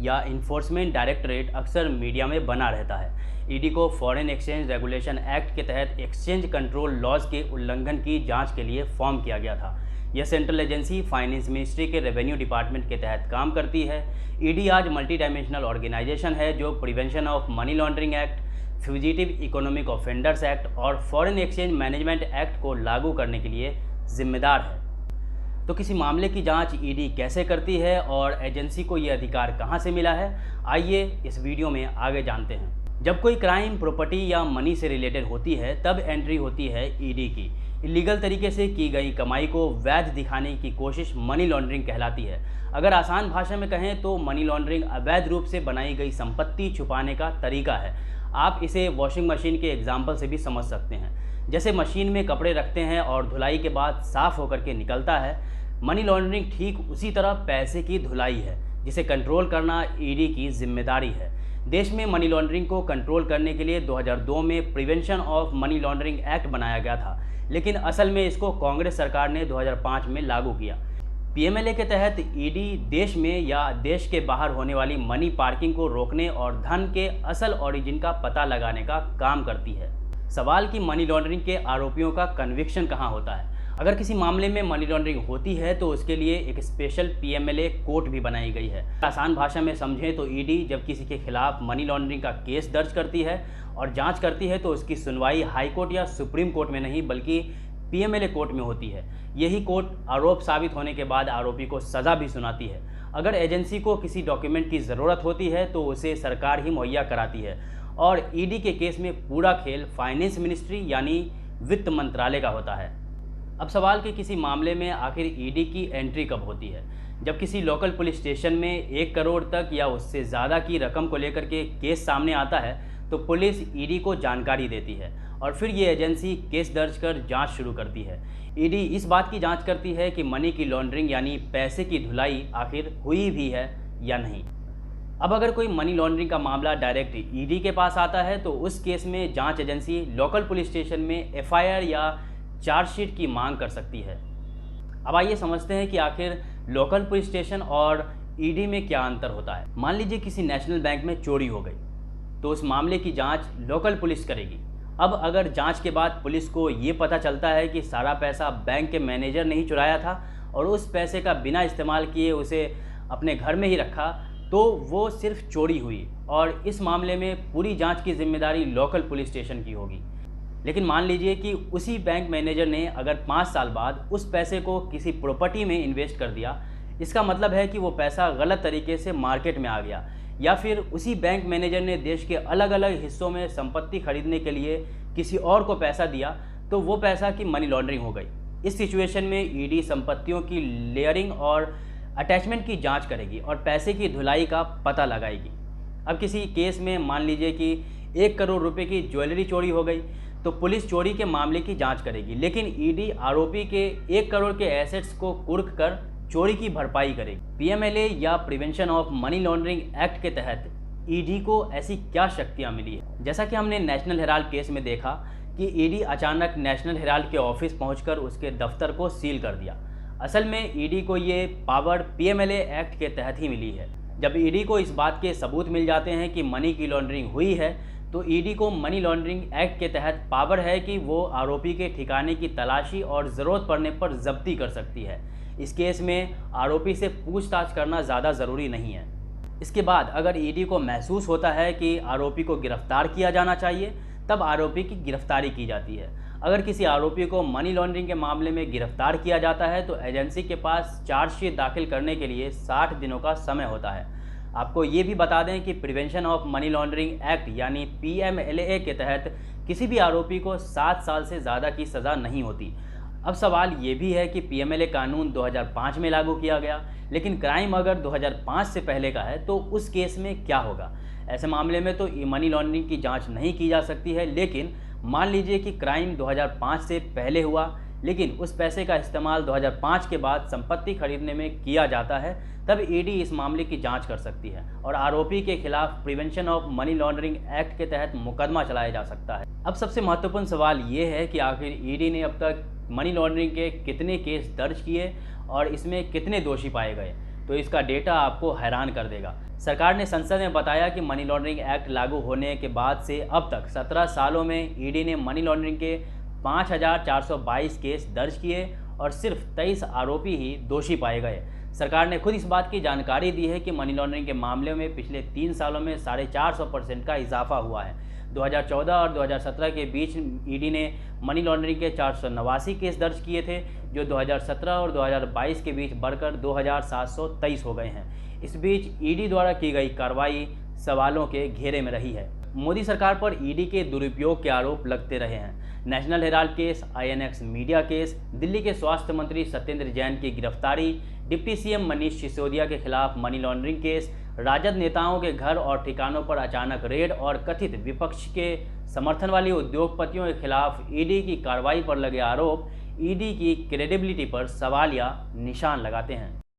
या enforcement directorate अक्सर media में बना रहता है। ईडी को फॉरेन एक्सचेंज रेगुलेशन एक्ट के तहत एक्सचेंज कंट्रोल लॉज के उल्लंघन की जांच के लिए फॉर्म किया गया था। यह सेंट्रल एजेंसी फाइनेंस मिनिस्ट्री के रेवेन्यू डिपार्टमेंट के तहत काम करती है। ईडी आज मल्टी डायमेंशनल ऑर्गेनाइजेशन है जो prevention of money laundering act, fugitive economic offenders act और फॉरेन एक्सचेंज मैनेजमेंट एक्ट को लागू करने के लिए जिम्मेदार है। तो किसी मामले की जांच ईडी कैसे करती है और एजेंसी को ये अधिकार कहां से मिला है, आइए इस वीडियो में आगे जानते हैं। जब कोई क्राइम प्रॉपर्टी या मनी से रिलेटेड होती है तब एंट्री होती है ईडी की। इलीगल तरीके से की गई कमाई को वैध दिखाने की कोशिश मनी लॉन्ड्रिंग कहलाती है। अगर आसान भाषा में कहें तो मनी लॉन्ड्रिंग अवैध रूप से बनाई गई संपत्ति छुपाने का तरीका है। आप इसे वॉशिंग मशीन के एग्जाम्पल से भी समझ सकते हैं। जैसे मशीन में कपड़े रखते हैं और धुलाई के बाद साफ होकर के निकलता है, मनी लॉन्ड्रिंग ठीक उसी तरह पैसे की धुलाई है जिसे कंट्रोल करना ईडी की जिम्मेदारी है। देश में मनी लॉन्ड्रिंग को कंट्रोल करने के लिए 2002 में prevention of money laundering act बनाया गया था, लेकिन असल में इसको कांग्रेस सरकार ने 2005 में लागू किया। पीएमएलए के तहत ईडी देश में या देश के बाहर होने वाली मनी पार्किंग को रोकने और धन के असल ओरिजिन का पता लगाने का काम करती है। सवाल कि मनी लॉन्ड्रिंग के आरोपियों का कन्विक्शन कहाँ होता है। अगर किसी मामले में मनी लॉन्ड्रिंग होती है तो उसके लिए एक स्पेशल पीएमएलए कोर्ट भी बनाई गई है। आसान भाषा में समझें तो ईडी जब किसी के खिलाफ मनी लॉन्ड्रिंग का केस दर्ज करती है और जांच करती है तो उसकी सुनवाई हाई कोर्ट या सुप्रीम कोर्ट में नहीं बल्कि पीएमएलए कोर्ट में होती है। यही कोर्ट आरोप साबित होने के बाद आरोपी को सज़ा भी सुनाती है। अगर एजेंसी को किसी डॉक्यूमेंट की ज़रूरत होती है तो उसे सरकार ही मुहैया कराती है और ईडी के केस में पूरा खेल फाइनेंस मिनिस्ट्री यानी वित्त मंत्रालय का होता है। अब सवाल कि किसी मामले में आखिर ईडी की एंट्री कब होती है। जब किसी लोकल पुलिस स्टेशन में 1 करोड़ तक या उससे ज़्यादा की रकम को लेकर के केस सामने आता है तो पुलिस ईडी को जानकारी देती है और फिर ये एजेंसी केस दर्ज कर जांच शुरू करती है। ईडी इस बात की जांच करती है कि मनी की लॉन्ड्रिंग यानी पैसे की धुलाई आखिर हुई भी है या नहीं। अब अगर कोई मनी लॉन्ड्रिंग का मामला डायरेक्ट ईडी के पास आता है तो उस केस में जांच एजेंसी लोकल पुलिस स्टेशन में एफआईआर या चार्जशीट की मांग कर सकती है। अब आइए समझते हैं कि आखिर लोकल पुलिस स्टेशन और ईडी में क्या अंतर होता है। मान लीजिए किसी नेशनल बैंक में चोरी हो गई तो उस मामले की जांच लोकल पुलिस करेगी। अब अगर जांच के बाद पुलिस को ये पता चलता है कि सारा पैसा बैंक के मैनेजर ने ही चुराया था और उस पैसे का बिना इस्तेमाल किए उसे अपने घर में ही रखा तो वो सिर्फ चोरी हुई और इस मामले में पूरी जांच की जिम्मेदारी लोकल पुलिस स्टेशन की होगी। लेकिन मान लीजिए कि उसी बैंक मैनेजर ने अगर 5 साल बाद उस पैसे को किसी प्रॉपर्टी में इन्वेस्ट कर दिया, इसका मतलब है कि वो पैसा गलत तरीके से मार्केट में आ गया, या फिर उसी बैंक मैनेजर ने देश के अलग अलग हिस्सों में संपत्ति खरीदने के लिए किसी और को पैसा दिया तो वो पैसा की मनी लॉन्ड्रिंग हो गई। इस सिचुएशन में ईडी संपत्तियों की लेयरिंग और अटैचमेंट की जांच करेगी और पैसे की धुलाई का पता लगाएगी। अब किसी केस में मान लीजिए कि 1 करोड़ रुपए की ज्वेलरी चोरी हो गई तो पुलिस चोरी के मामले की जांच करेगी, लेकिन ईडी आरोपी के 1 करोड़ के एसेट्स को कुर्क कर चोरी की भरपाई करेगी। पीएमएलए या prevention of money laundering act के तहत ईडी को ऐसी क्या शक्तियां मिली है। जैसा कि हमने नेशनल हेराल्ड केस में देखा कि ईडी अचानक नेशनल हेराल्ड के ऑफिस पहुंचकर उसके दफ्तर को सील कर दिया। असल में ईडी को ये पावर पीएमएलए एक्ट के तहत ही मिली है। जब ईडी को इस बात के सबूत मिल जाते हैं कि मनी की लॉन्ड्रिंग हुई है तो ईडी को मनी लॉन्ड्रिंग एक्ट के तहत पावर है कि वो आरोपी के ठिकाने की तलाशी और ज़रूरत पड़ने पर जब्ती कर सकती है। इस केस में आरोपी से पूछताछ करना ज़्यादा ज़रूरी नहीं है। इसके बाद अगर ईडी को महसूस होता है कि आरोपी को गिरफ्तार किया जाना चाहिए तब आरोपी की गिरफ्तारी की जाती है। अगर किसी आरोपी को मनी लॉन्ड्रिंग के मामले में गिरफ्तार किया जाता है तो एजेंसी के पास चार्जशीट दाखिल करने के लिए 60 दिनों का समय होता है। आपको ये भी बता दें कि prevention of money laundering act यानी पीएमएलए के तहत किसी भी आरोपी को 7 साल से ज़्यादा की सज़ा नहीं होती। अब सवाल ये भी है कि पीएमएलए कानून 2005 में लागू किया गया, लेकिन क्राइम अगर 2005 से पहले का है तो उस केस में क्या होगा। ऐसे मामले में तो मनी लॉन्ड्रिंग की जांच नहीं की जा सकती है, लेकिन मान लीजिए कि क्राइम 2005 से पहले हुआ लेकिन उस पैसे का इस्तेमाल 2005 के बाद संपत्ति खरीदने में किया जाता है, तब ईडी इस मामले की जांच कर सकती है और आरोपी के खिलाफ prevention of money laundering act के तहत मुकदमा चलाया जा सकता है। अब सबसे महत्वपूर्ण सवाल ये है कि आखिर ईडी ने अब तक मनी लॉन्ड्रिंग के कितने केस दर्ज किए और इसमें कितने दोषी पाए गए। तो इसका डेटा आपको हैरान कर देगा। सरकार ने संसद में बताया कि मनी लॉन्ड्रिंग एक्ट लागू होने के बाद से अब तक 17 सालों में ईडी ने मनी लॉन्ड्रिंग के 5,422 केस दर्ज किए और सिर्फ 23 आरोपी ही दोषी पाए गए। सरकार ने खुद इस बात की जानकारी दी है कि मनी लॉन्ड्रिंग के मामले में पिछले 3 सालों में 450% का इजाफा हुआ है। 2014 और 2017 के बीच ईडी ने मनी लॉन्ड्रिंग के 489 केस दर्ज किए थे, जो 2017 और 2022 के बीच बढ़कर 2,723 हो गए हैं। इस बीच ईडी द्वारा की गई कार्रवाई सवालों के घेरे में रही है। मोदी सरकार पर ईडी के दुरुपयोग के आरोप लगते रहे हैं। National Herald case, INX media case, Delhi के स्वास्थ्य मंत्री सत्येंद्र जैन की गिरफ्तारी, डिप्टी सीएम मनीष सिसोदिया के खिलाफ मनी लॉन्ड्रिंग केस, राजद नेताओं के घर और ठिकानों पर अचानक रेड और कथित विपक्ष के समर्थन वाले उद्योगपतियों के खिलाफ ईडी की कार्रवाई पर लगे आरोप ईडी की क्रेडिबिलिटी पर सवाल या निशान लगाते हैं।